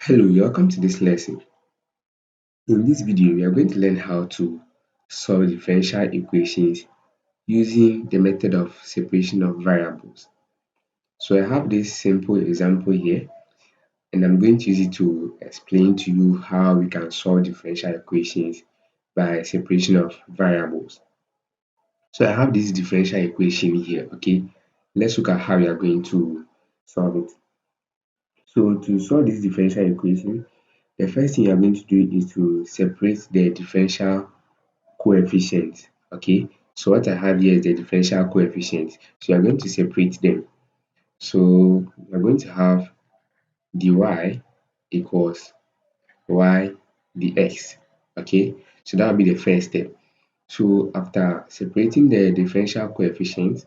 Hello, welcome to this lesson. In this video, we are going to learn how to solve differential equations using the method of separation of variables. So I have this simple example here, and I'm going to use it to explain to you how we can solve differential equations by separation of variables. So I have this differential equation here, okay? Let's look at how we are going to solve it. So to solve this differential equation, the first thing you are going to do is to separate the differential coefficient. Okay, so what I have here is the differential coefficient. So you are going to separate them. So we are going to have dy equals y dx. Okay, so that will be the first step. So after separating the differential coefficient,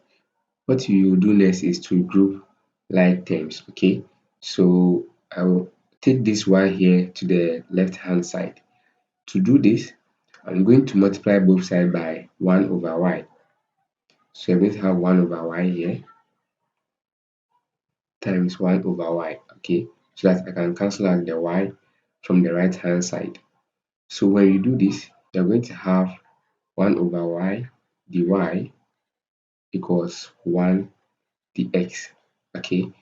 what you will do next is to group like terms. Okay, so I will take this y here to the left hand side. To do this, I'm going to multiply both sides by 1 over y. So I'm going to have 1 over y here times 1 over y, okay? So that I can cancel out the y from the right hand side. So when you do this, you're going to have 1 over y dy equals 1 dx, okay?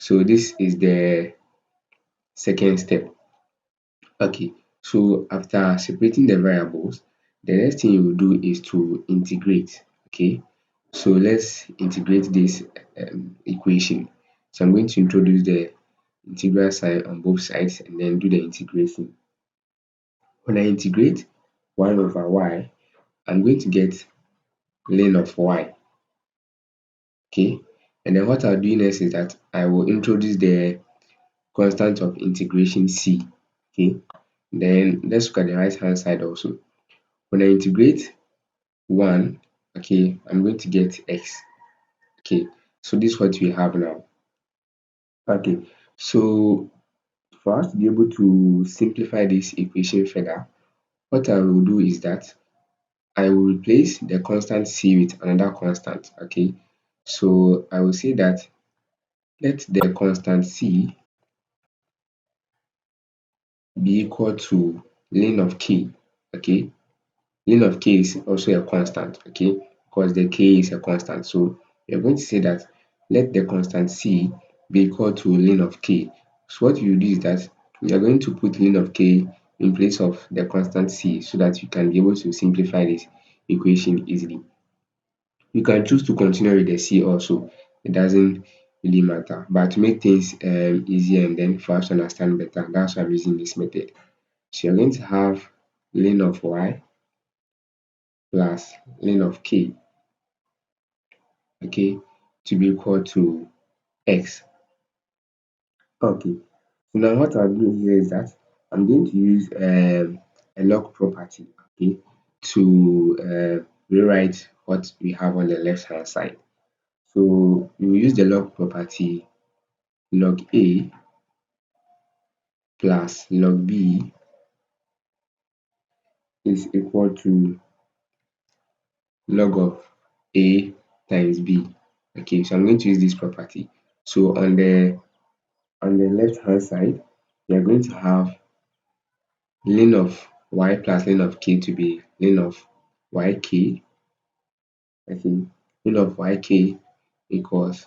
So this is the second step. Okay, so after separating the variables, the next thing you will do is to integrate, okay? So let's integrate this equation. So I'm going to introduce the integral sign on both sides and then do the integration. When I integrate 1 over y, I'm going to get ln of y, okay? And then what I'll do next is that I will introduce the constant of integration c, okay? Then let's look at the right hand side also. When I integrate 1, okay, I'm going to get x, okay? So this is what we have now. Okay, so for us to be able to simplify this equation further, what I will do is that I will replace the constant c with another constant, okay? So I will say that let the constant c be equal to ln of k, okay? Ln of k is also a constant, okay? Because the k is a constant. So you're going to say that let the constant c be equal to ln of k. So what you do is that you're going to put ln of k in place of the constant c so that you can be able to simplify this equation easily. You can choose to continue with the c also. It doesn't really matter. But to make things easier and then for us to understand better, that's why I'm using this method. So you're going to have ln of y plus ln of k, okay, to be equal to x. Okay, so now what I'll do here is that I'm going to use a log property, okay, to rewrite what we have on the left hand side. So we will use the log property log a plus log b is equal to log of a times b. Okay, so I'm going to use this property. So on the left hand side, we are going to have ln of y plus ln of k to be ln of yk. Okay, ln of yk equals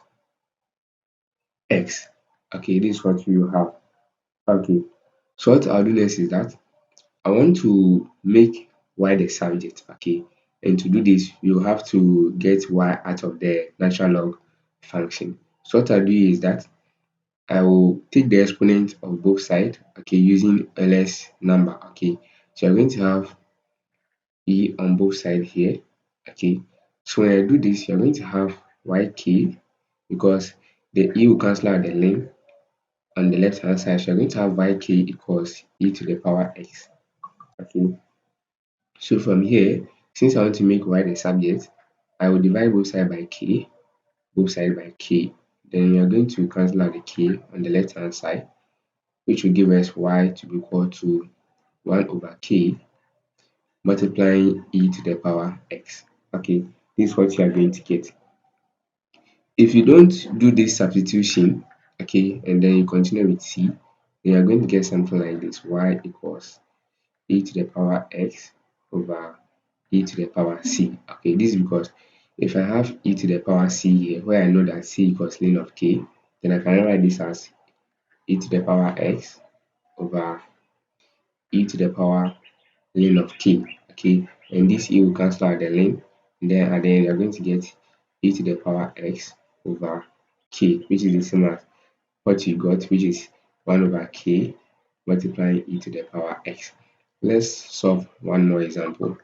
x. Okay, this is what you have. Okay, so what I'll do next is that I want to make y the subject. Okay, and to do this, you have to get y out of the natural log function. So what I'll do is that I will take the exponent of both sides, okay, using ls number. Okay, so you're going to have e on both sides here, okay? So when I do this, you're going to have yk because the e will cancel out the length on the left hand side. So you're going to have yk equals e to the power x, okay? So from here, since I want to make y the subject, I will divide both sides by k, both sides by k. Then you're going to cancel out the k on the left hand side, which will give us y to be equal to 1 over k multiplying e to the power x. Okay, this is what you are going to get. If you don't do this substitution, okay, and then you continue with c, then you're going to get something like this: y equals e to the power x over e to the power c. Okay, this is because if I have e to the power c here, where I know that c equals ln of k, then I can write this as e to the power x over e to the power ln of k. Okay, and this e will cancel out the ln, and then at the end you're going to get e to the power x over k, which is the same as what you got, which is 1 over k multiplying e to the power x. Let's solve one more example.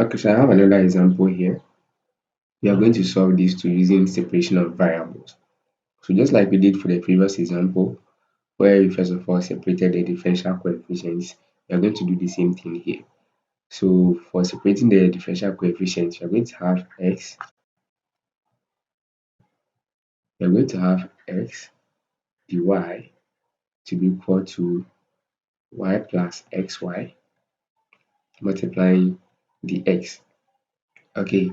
Okay, so I have another example here. We are going to solve this to using separation of variables. So just like we did for the previous example, where we first of all separated the differential coefficients, we are going to do the same thing here. So for separating the differential coefficients, we are going to have x dy to be equal to y plus xy multiplying the x. Okay,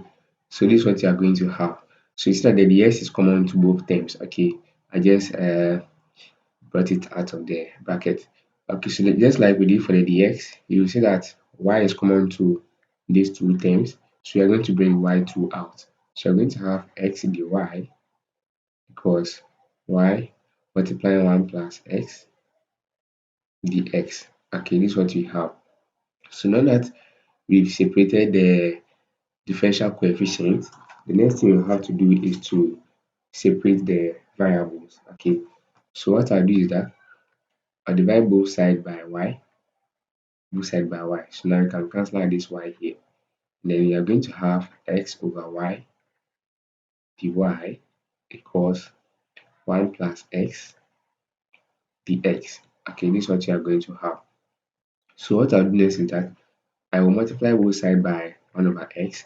so this is what you are going to have. So you see that the dx is common to both terms. Okay, I just brought it out of the bracket. Okay, so just like we did for the dx, you will see that y is common to these two terms. So we are going to bring y2 out. So we're going to have x dy equals y multiplying 1 plus x dx. Okay, this is what we have. So now that we've separated the differential coefficient, the next thing we have to do is to separate the variables. Okay, so what I'll do is that I'll divide both sides by y, So now you can cancel out this y here. Then we are going to have x over y dy equals 1 plus x dx. Okay, this is what you are going to have. So what I'll do next is that I will multiply both sides by 1 over x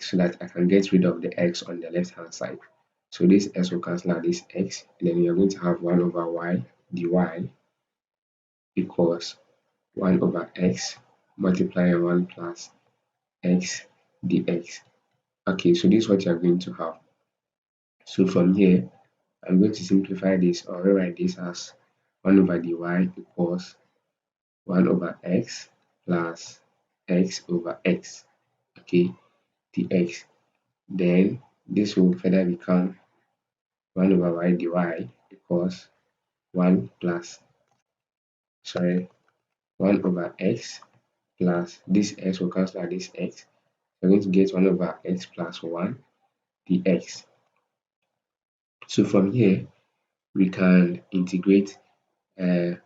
so that I can get rid of the x on the left hand side. So this x will cancel out this x, and then we are going to have 1 over y dy equals 1 over x multiplying 1 plus x dx. Okay, so this is what you are going to have. So from here, I'm going to simplify this or rewrite this as 1 over dy equals 1 over x plus x over x, okay, dx. Then this will further become 1 over y dy equals 1 over x plus this x will cancel out this x. We're going to get 1 over x plus 1 dx. So from here, we can integrate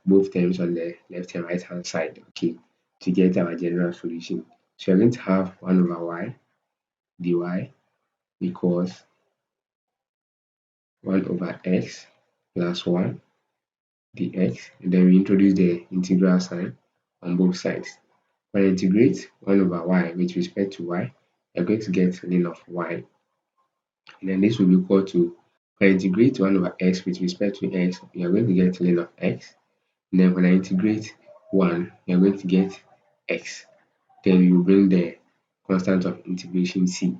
both terms on the left and right hand side, okay, to get our general solution. So we're going to have 1 over y dy equals 1 over x plus 1 dx, and then we introduce the integral sign on both sides. When I integrate 1 over y with respect to y, we're going to get ln of y, and then this will be equal to, when I integrate 1 over x with respect to x, we are going to get ln of x, and then when I integrate 1, we are going to get x. Then we will bring the constant of integration c.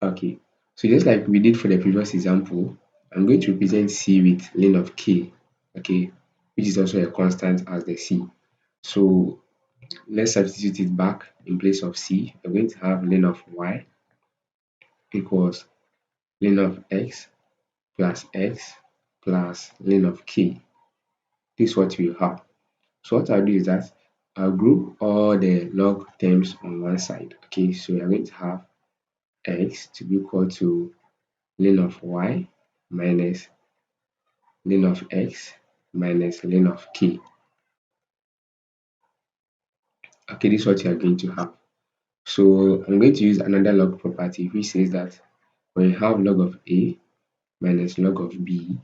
Okay, so just like we did for the previous example, I'm going to represent c with ln of k, okay, which is also a constant as the c. So let's substitute it back in place of c. We're going to have ln of y equals ln of x plus ln of k. This is what we have. So what I'll do is that I'll group all the log terms on one side. Okay, so we are going to have x to be equal to ln of y minus ln of x minus ln of k. Okay, this is what you are going to have. So I'm going to use another log property which says that when you have log of a minus log of b,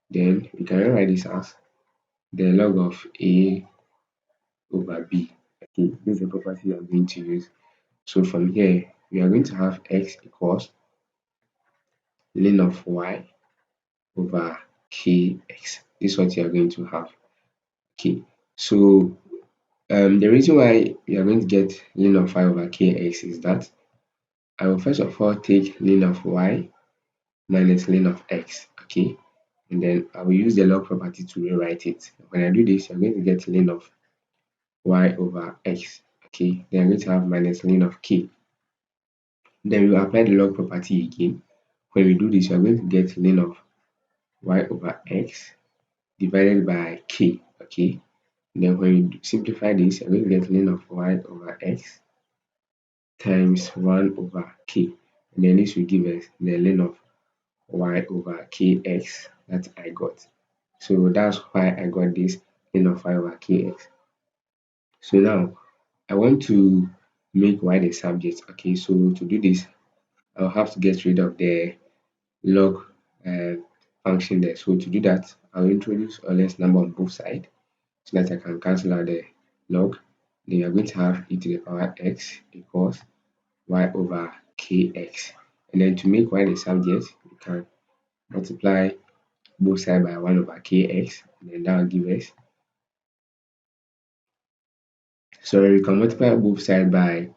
then we can rewrite this as the log of a over b. Okay, this is the property I'm going to use. So from here, we are going to have x equals ln of y over kx. This is what you are going to have. Okay, so the reason why we are going to get ln of y over kx is that I will first of all take ln of y minus ln of x, okay? And then I will use the log property to rewrite it. When I do this, I'm going to get ln of y over x, okay? Then I'm going to have minus ln of k. Then we will apply the log property again. When we do this, we are going to get ln of y over x divided by k, okay? Then when we simplify this, I'm going to get ln of y over x times 1 over k. And then this will give us the ln of y over kx that I got. So that's why I got this ln of y over kx. So now I want to make y the subject. Okay, so to do this, I'll have to get rid of the log function there. So to do that, I'll introduce a less number on both sides so that I can cancel out the log. Then you're going to have e to the power x equals y over kx. And then to make y the subject, you can multiply both sides by 1 over kx, and then that will give us, sorry, we can multiply both sides by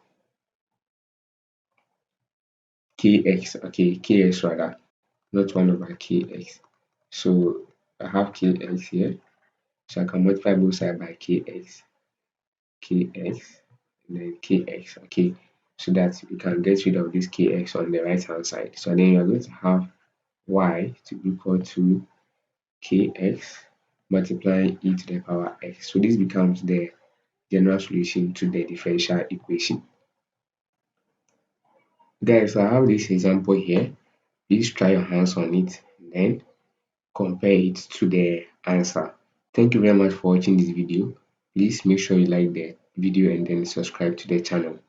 kx, okay, kx rather, not 1 over kx. So I have kx here, so I can multiply both sides by kx, and then kx, okay, so that we can get rid of this kx on the right hand side. So then you are going to have y to equal to kx multiplying e to the power x. So this becomes the general solution to the differential equation. Guys, so I have this example here. Please try your hands on it and then compare it to the answer. Thank you very much for watching this video. Please make sure you like the video and then subscribe to the channel.